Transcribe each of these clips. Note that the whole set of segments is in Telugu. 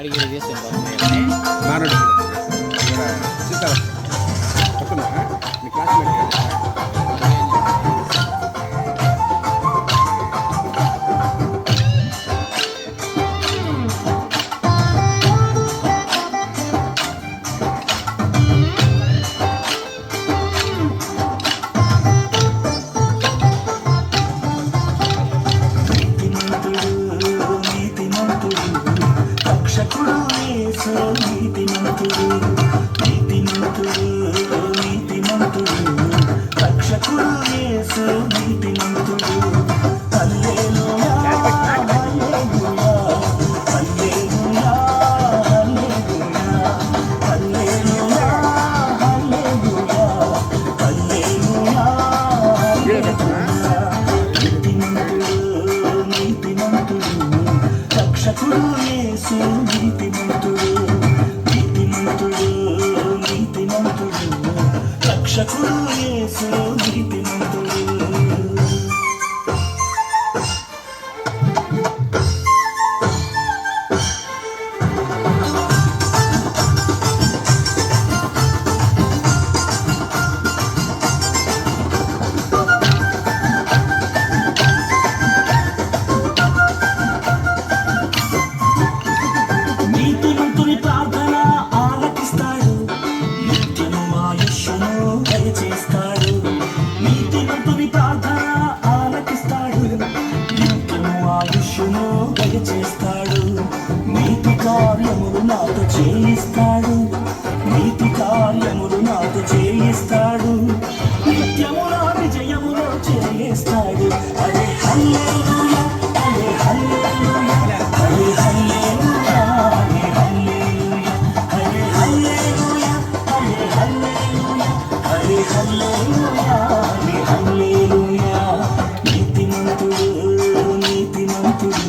అడిగి చేస్తాను మారోడి చూసారా చెప్తున్నా మీ క్లాస్మేట్ రక్షకుడు యేసు నీతిమంతుడు హల్లెలూయా హల్లెలూయా హల్లెలూయా హల్లెలూయా హల్లెలూయా హల్లెలూయా నీతిమంతుడు నీతిమంతుడు రక్షకుడు యేసు నీతిమంతుడు నీతిమంతుడు నీతిమంతుడు రక్షకుడు యేసు నీతిమంతుడు నీతిమంతుని ప్రార్థన ఆలకిస్తాడు నిత్యము ఆయుష్ను దయచేస్తాడు నీతిమంతుని ప్రార్థన ఆలకిస్తాడు నిత్యము ఆయుష్ను దయచేస్తాడు నీతి కార్యములు నాతో చేయిస్తాడు నీతి కార్యములు నాతో చేయిస్తాడు నిత్యము నా విజయములో చేయిస్తాడు అదే హల్లెలూయా అదే హల్లెలూయా అదే హల్లెలూయా నీతిమంతుడు నీతిమంతుడు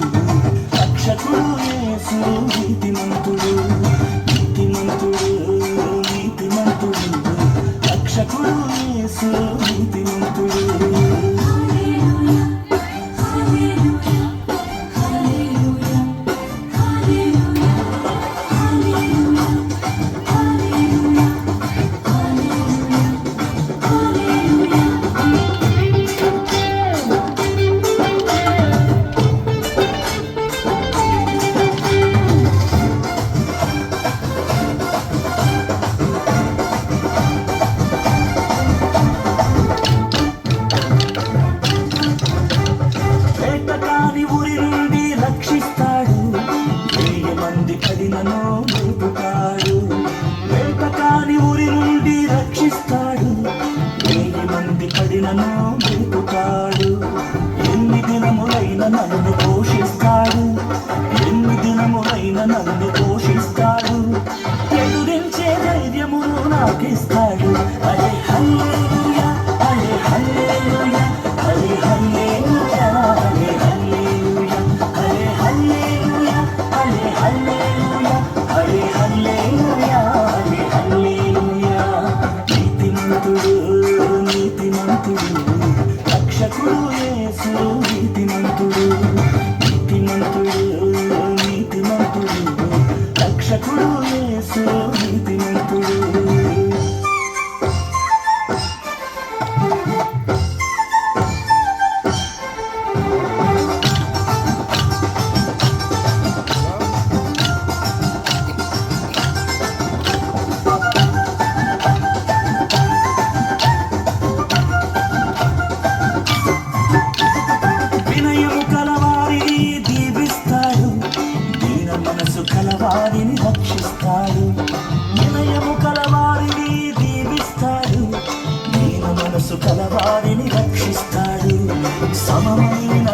రక్షకుడు యేసు నీతిమంతుడు నీతిమంతుడు నీతిమంతుడు రక్షకుడు యేసు నీతిమంతుడు వేటకాని ఊరి నుండి రక్షిస్తాడు 1000 మంది కడినను నిలుపుతాడు వేటకాని ఊరి నుండి రక్షిస్తాడు 1000 మంది కడినను నిలుపుతాడు ఎన్ని దినములైన నన్ను పోషిస్తాడు ఎన్ని దినములైన నన్ను పోషిస్తాడు ఎదురించే ధైర్యమును నాకిస్తాడు అదే హల్లెలూయా అదే హల్లెలూయా అదే హల్లెలూయా అదే హల్లెలూయా అదే హల్లెలూయా అదే హల్లెలూయా అదే హల్లెలూయా అదే హల్లెలూయా నీతిమంతుడు నీతిమంతుడు రక్షకుడు యేసు నీతిమంతుడు నీతిమంతుడు నీతిమంతుడు రక్షకుడు యేసు నీతిమంతుడు వినయము కలవారిని దీవిస్తాడు దీన మనసు కలవారిని రక్షిస్తాడు వినయము కలవారిని దీవిస్తాడు దీన మనసు కలవారిని రక్షిస్తాడు సమమైన